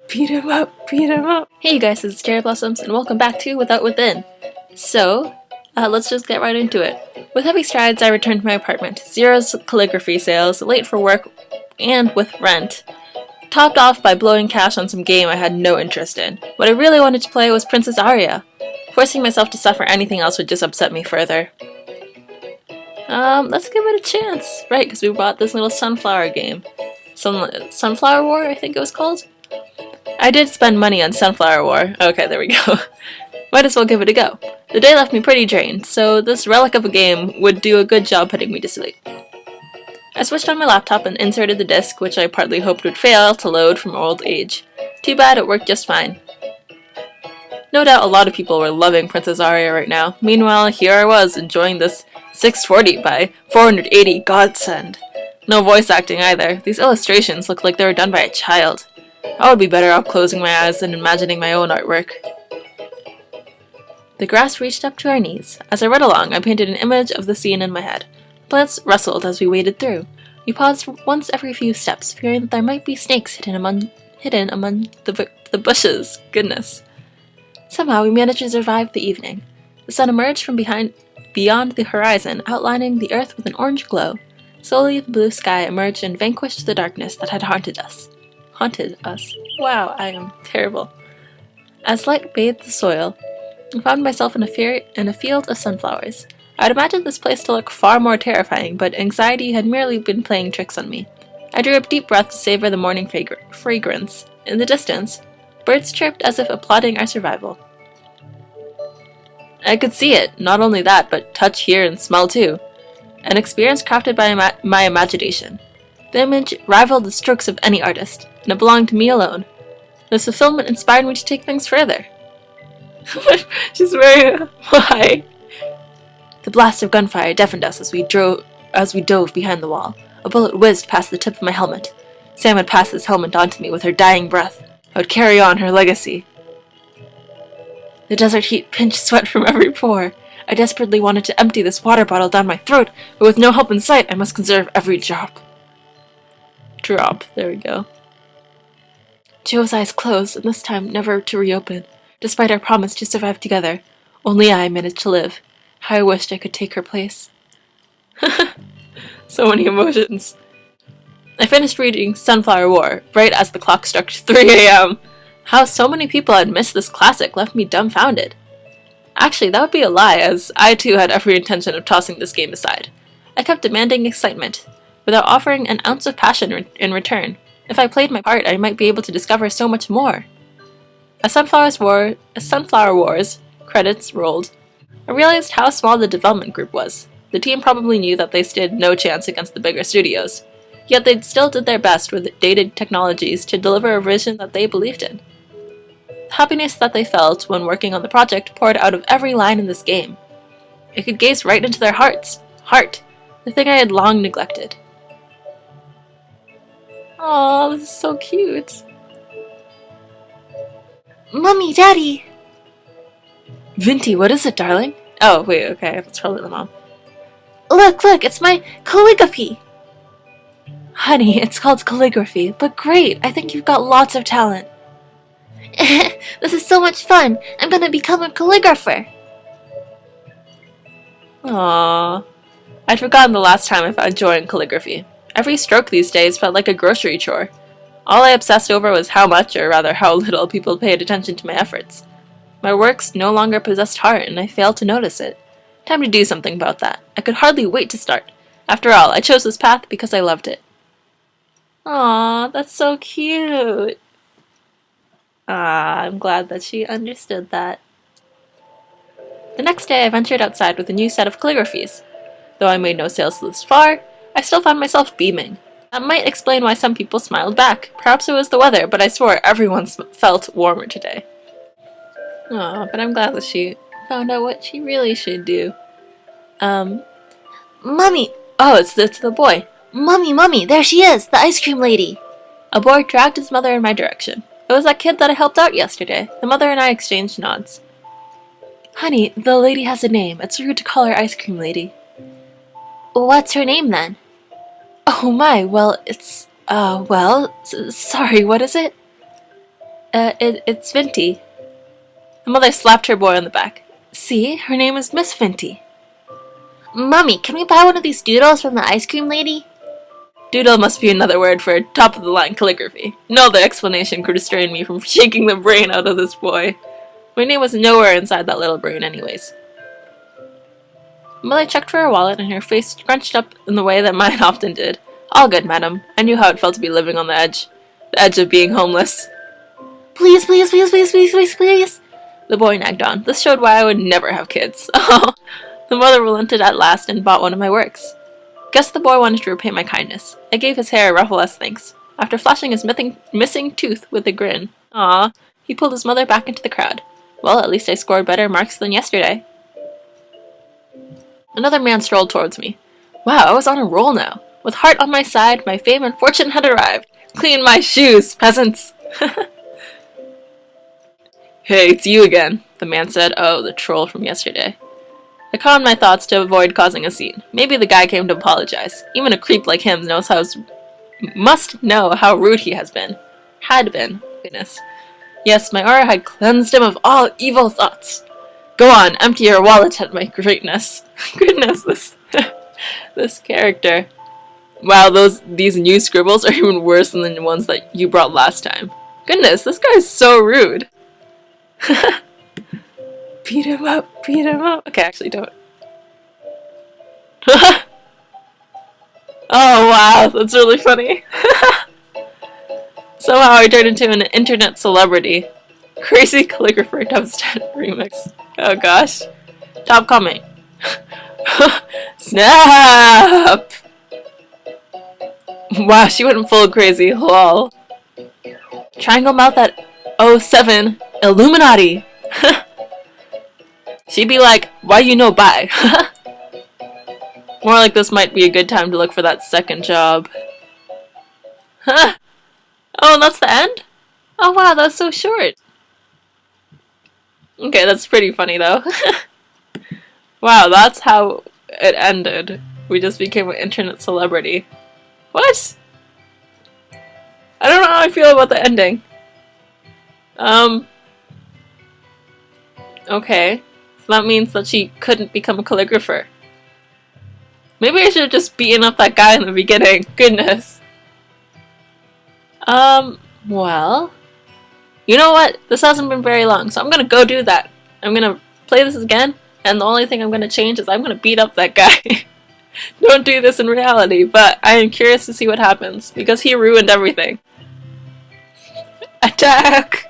Beat him up, beat him up. Hey you guys, it's Cherry Blossoms, and welcome back to Without Within. So, let's just get right into it. With heavy strides, I returned to my apartment. Zero's calligraphy sales, late for work, and with rent. Topped off by blowing cash on some game I had no interest in. What I really wanted to play was Princess Aria. Forcing myself to suffer anything else would just upset me further. Let's give it a chance. Right, because we bought this little sunflower game. Sunflower War, I think it was called? I did spend money on Sunflower War. Okay, there we go. Might as well give it a go. The day left me pretty drained, so this relic of a game would do a good job putting me to sleep. I switched on my laptop and inserted the disc, which I partly hoped would fail to load from old age. Too bad, it worked just fine. No doubt a lot of people were loving Princess Aria right now. Meanwhile, here I was, enjoying this 640 by 480 godsend. No voice acting either. These illustrations look like they were done by a child. I would be better off closing my eyes than imagining my own artwork. The grass reached up to our knees. As I read along, I painted an image of the scene in my head. Plants rustled as we waded through. We paused once every few steps, fearing that there might be snakes hidden among the bushes. Goodness. Somehow we managed to survive the evening. The sun emerged from beyond the horizon, outlining the earth with an orange glow. Slowly the blue sky emerged and vanquished the darkness that had haunted us. Wow, I am terrible. As light bathed the soil, I found myself in a field of sunflowers. I'd imagined this place to look far more terrifying, but anxiety had merely been playing tricks on me. I drew a deep breath to savor the morning fragrance. In the distance, birds chirped as if applauding our survival. I could see it, not only that, but touch, hear, and smell too. An experience crafted by my imagination. The image rivaled the strokes of any artist, and it belonged to me alone. This fulfillment inspired me to take things further. She's very... Why? The blast of gunfire deafened us as we dove behind the wall. A bullet whizzed past the tip of my helmet. Sam had passed this helmet onto me with her dying breath. I would carry on her legacy. The desert heat pinched sweat from every pore. I desperately wanted to empty this water bottle down my throat, but with no help in sight, I must conserve every drop. There we go. Joe's eyes closed, and this time never to reopen. Despite our promise to survive together, only I managed to live. How I wished I could take her place. So many emotions. I finished reading Sunflower War, right as the clock struck 3 a.m. How so many people had missed this classic left me dumbfounded. Actually, that would be a lie, as I too had every intention of tossing this game aside. I kept demanding excitement, without offering an ounce of passion in return. If I played my part, I might be able to discover so much more. As Sunflower Wars credits rolled, I realized how small the development group was. The team probably knew that they stood no chance against the bigger studios, yet they still did their best with dated technologies to deliver a vision that they believed in. The happiness that they felt when working on the project poured out of every line in this game. I could gaze right into their heart, the thing I had long neglected. Aw, this is so cute. Mummy, Daddy! Vinty, what is it, darling? Oh, wait, okay, that's probably the mom. Look, it's my calligraphy! Honey, it's called calligraphy, but great, I think you've got lots of talent. This is so much fun, I'm gonna become a calligrapher! Aww. I'd forgotten the last time I found joy in calligraphy. Every stroke these days felt like a grocery chore. All I obsessed over was how much, or rather how little, people paid attention to my efforts. My works no longer possessed heart, and I failed to notice it. Time to do something about that. I could hardly wait to start. After all, I chose this path because I loved it. Aww, that's so cute. I'm glad that she understood that. The next day I ventured outside with a new set of calligraphies. Though I made no sales thus far, I still found myself beaming. That might explain why some people smiled back. Perhaps it was the weather, but I swore everyone felt warmer today. Aw, but I'm glad that she found out what she really should do. Mummy! Oh, it's the boy. Mummy, there she is, the ice cream lady! A boy dragged his mother in my direction. It was that kid that I helped out yesterday. The mother and I exchanged nods. Honey, the lady has a name. It's rude to call her ice cream lady. What's her name then? Oh my, well, it's, sorry, what is it? It's Vinty. The mother slapped her boy on the back. See, her name is Miss Vinty. Mummy, can we buy one of these doodles from the ice cream lady? Doodle must be another word for top-of-the-line calligraphy. No other explanation could restrain me from shaking the brain out of this boy. My name was nowhere inside that little brain anyways. Mother checked for her wallet and her face scrunched up in the way that mine often did. All good, madam. I knew how it felt to be living on the edge of being homeless. Please, please, please, please, please, please, please. The boy nagged on. This showed why I would never have kids. The mother relented at last and bought one of my works. Guess the boy wanted to repay my kindness. I gave his hair a ruffle as thanks. After flashing his missing tooth with a grin, he pulled his mother back into the crowd. Well, at least I scored better marks than yesterday. Another man strolled towards me. Wow, I was on a roll now. With heart on my side, my fame and fortune had arrived. Clean my shoes, peasants! Hey, it's you again, the man said. Oh, the troll from yesterday. I calmed my thoughts to avoid causing a scene. Maybe the guy came to apologize. Even a creep like him must know how rude he has been. Had been. Goodness. Yes, my aura had cleansed him of all evil thoughts. Go on, empty your wallet at my greatness. Goodness, this character. Wow, these new scribbles are even worse than the ones that you brought last time. Goodness, this guy is so rude. Beat him up, beat him up. Okay, actually don't. Oh wow, that's really funny. Somehow I turned into an internet celebrity. Crazy calligrapher dubstep remix. Oh gosh. Top comment. Snap! Wow, she went full crazy. Lol. Triangle mouth at 07. Illuminati! She'd be like, why you know bye? More like this might be a good time to look for that second job. Huh? Oh, that's the end? Oh wow, that's so short. Okay, that's pretty funny though. Wow, that's how it ended. We just became an internet celebrity. What? I don't know how I feel about the ending. Okay. So that means that she couldn't become a calligrapher. Maybe I should have just beaten up that guy in the beginning. Goodness. Well. You know what? This hasn't been very long, so I'm gonna go do that. I'm gonna play this again, and the only thing I'm gonna change is I'm gonna beat up that guy. Don't do this in reality, but I am curious to see what happens, because he ruined everything. Attack!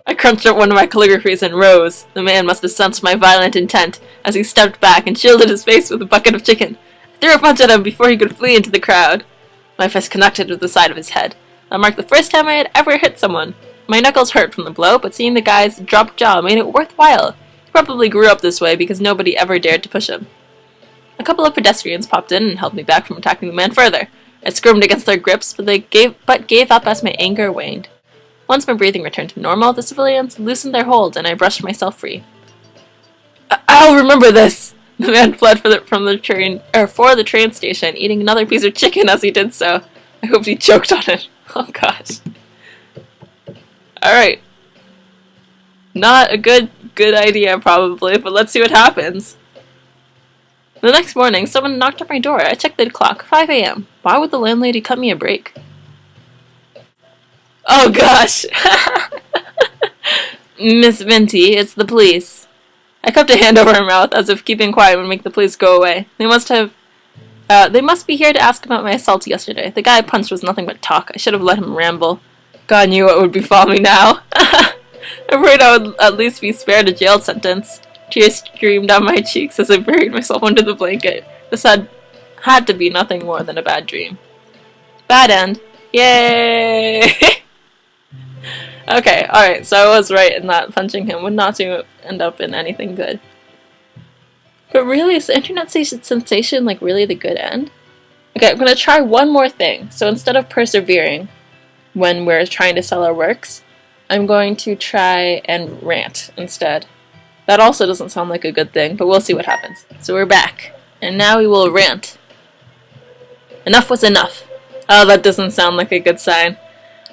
I crunched up one of my calligraphies and rose. The man must have sensed my violent intent, as he stepped back and shielded his face with a bucket of chicken. I threw a punch at him before he could flee into the crowd. My fist connected with the side of his head. That marked the first time I had ever hit someone. My knuckles hurt from the blow, but seeing the guy's dropped jaw made it worthwhile. He probably grew up this way because nobody ever dared to push him. A couple of pedestrians popped in and held me back from attacking the man further. I squirmed against their grips, but they gave up as my anger waned. Once my breathing returned to normal, the civilians loosened their hold, and I brushed myself free. I'll remember this! The man fled for the train station, eating another piece of chicken as he did so. I hoped he choked on it. Oh gosh. Alright. Not a good idea, probably, but let's see what happens. The next morning, someone knocked at my door. I checked the clock. 5 a.m. Why would the landlady cut me a break? Oh gosh! Miss Vinty, it's the police. I cupped a hand over her mouth, as if keeping quiet would make the police go away. They must be here to ask about my assault yesterday. The guy I punched was nothing but talk. I should have let him ramble. God knew what would befall me now. I'm afraid I would at least be spared a jail sentence. Tears streamed down my cheeks as I buried myself under the blanket. This had to be nothing more than a bad dream. Bad end. Yay! Okay, alright, so I was right in that punching him would not end up in anything good. But really, is the internet sensation like really the good end? Okay, I'm gonna try one more thing. So instead of persevering when we're trying to sell our works, I'm going to try and rant instead. That also doesn't sound like a good thing, but we'll see what happens. So we're back, and now we will rant. Enough was enough. Oh, that doesn't sound like a good sign.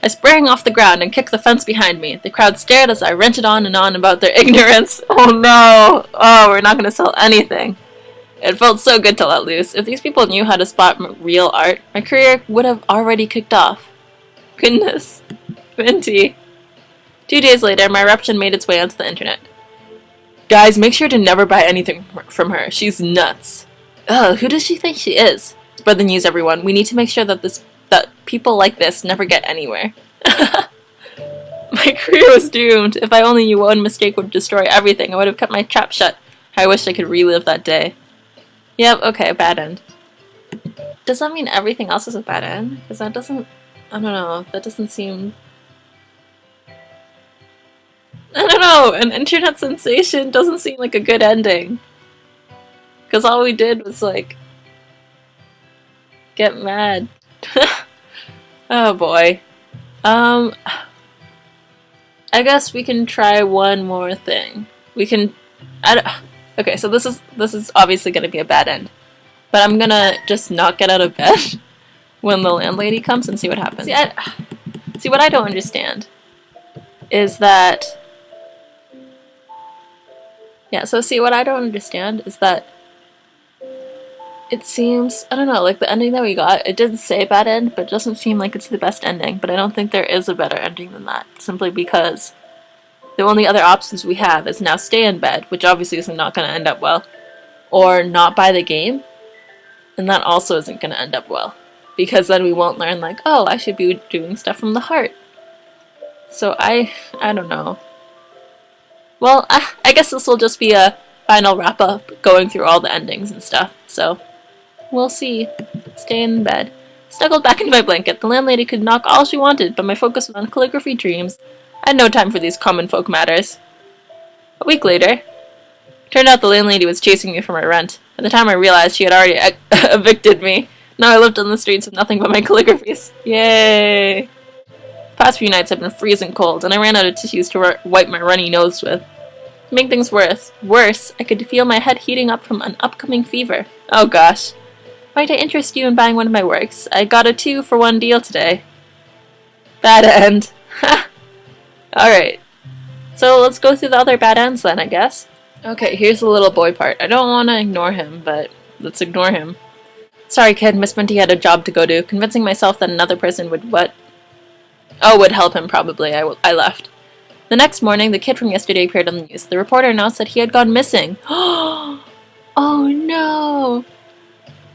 I sprang off the ground and kicked the fence behind me. The crowd stared as I ranted on and on about their ignorance. Oh no! Oh, we're not gonna sell anything. It felt so good to let loose. If these people knew how to spot real art, my career would have already kicked off. Goodness. Venti. 2 days later, my eruption made its way onto the internet. Guys, make sure to never buy anything from her. She's nuts. Ugh, who does she think she is? Spread the news, everyone. We need to make sure that people like this never get anywhere. My career was doomed. If I only knew one mistake would destroy everything, I would have kept my trap shut. I wish I could relive that day. Yep, okay, bad end. Does that mean everything else is a bad end? Because that doesn't... I don't know, that doesn't seem... I don't know, an internet sensation doesn't seem like a good ending. Because all we did was, like... get mad. Oh boy. I guess we can try one more thing. We can... Okay, so this is obviously going to be a bad end. But I'm gonna just not get out of bed when the landlady comes and see what happens. See, what I don't understand is that... Yeah, so see, what I don't understand is that it seems, I don't know, like the ending that we got, it didn't say bad end, but it doesn't seem like it's the best ending, but I don't think there is a better ending than that, simply because the only other options we have is now stay in bed, which obviously is not going to end up well, or not buy the game, and that also isn't going to end up well, because then we won't learn like, oh, I should be doing stuff from the heart. So I don't know. Well, I guess this will just be a final wrap-up, going through all the endings and stuff, so we'll see. Stay in bed. Snuggled back into my blanket, the landlady could knock all she wanted, but my focus was on calligraphy dreams. I had no time for these common folk matters. A week later, turned out the landlady was chasing me for my rent. By the time I realized she had already evicted me, now I lived on the streets with nothing but my calligraphies. Yay! The past few nights have been freezing cold, and I ran out of tissues to wipe my runny nose with. To make things worse, I could feel my head heating up from an upcoming fever. Oh gosh. Might I interest you in buying one of my works? I got a 2-for-1 deal today. Bad end. Ha! Alright. So let's go through the other bad ends then, I guess. Okay, here's the little boy part. I don't want to ignore him, but let's ignore him. Sorry kid, Miss Venti had a job to go to. Convincing myself that another person would would help him probably. I left. The next morning, the kid from yesterday appeared on the news. The reporter announced that he had gone missing. Oh no!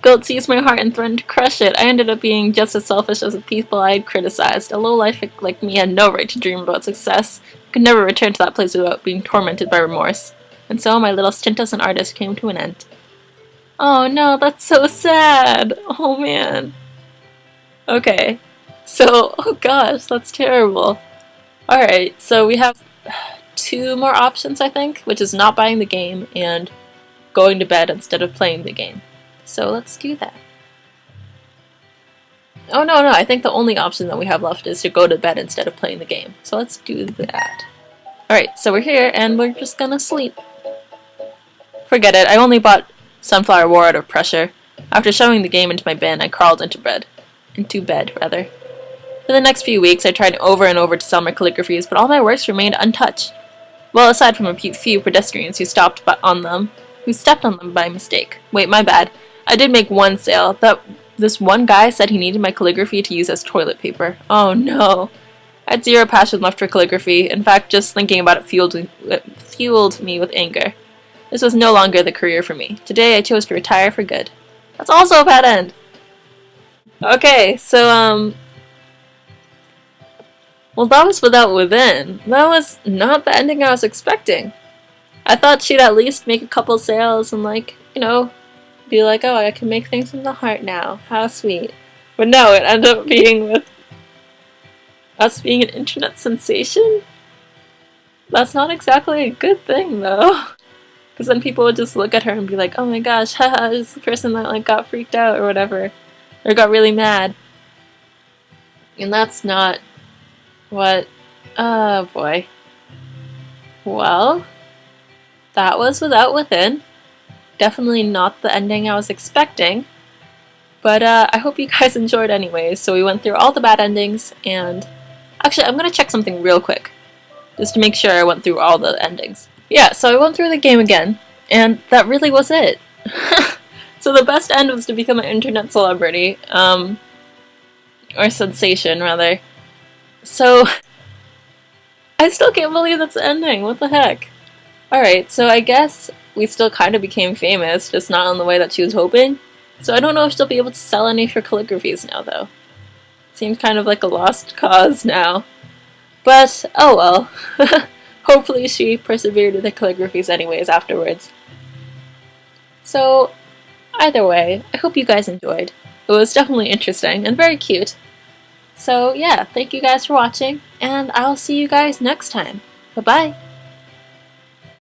Guilt seized my heart and threatened to crush it. I ended up being just as selfish as the people I had criticized. A lowlife like me had no right to dream about success. I could never return to that place without being tormented by remorse. And so my little stint as an artist came to an end. Oh no, that's so sad! Oh man. Okay. So, oh gosh, that's terrible. Alright, so we have 2 more options, I think, which is not buying the game and going to bed instead of playing the game. So let's do that. Oh no, I think the only option that we have left is to go to bed instead of playing the game. So let's do that. Alright, so we're here and we're just gonna sleep. Forget it, I only bought Sunflower War out of pressure. After shoving the game into my bin, I crawled into bed. For the next few weeks, I tried over and over to sell my calligraphies, but all my works remained untouched. Well, aside from a few pedestrians who stepped on them by mistake. Wait, my bad. I did make one sale. This one guy said he needed my calligraphy to use as toilet paper. Oh no. I had zero passion left for calligraphy. In fact, just thinking about it fueled me with anger. This was no longer the career for me. Today, I chose to retire for good. That's also a bad end. Okay, so, well, that was Without Within. That was not the ending I was expecting. I thought she'd at least make a couple sales and, like, you know, be like, oh, I can make things from the heart now. How sweet. But no, it ended up being with us being an internet sensation? That's not exactly a good thing, though. Because then people would just look at her and be like, oh my gosh, haha, this is the person that, like, got freaked out or whatever. Or got really mad. And that's not what... Oh, boy. Well, that was Without Within. Definitely not the ending I was expecting. But I hope you guys enjoyed anyways. So we went through all the bad endings, and Actually, I'm gonna check something real quick, just to make sure I went through all the endings. Yeah, so I went through the game again, and that really was it. So the best end was to become an internet celebrity, or sensation, rather. So, I still can't believe that's the ending, what the heck? Alright, so I guess we still kind of became famous, just not in the way that she was hoping. So I don't know if she'll be able to sell any of her calligraphies now, though. Seems kind of like a lost cause now. But, oh well. Hopefully she persevered with the calligraphies anyways afterwards. So, either way, I hope you guys enjoyed. It was definitely interesting and very cute. So yeah, thank you guys for watching, and I'll see you guys next time. Bye-bye!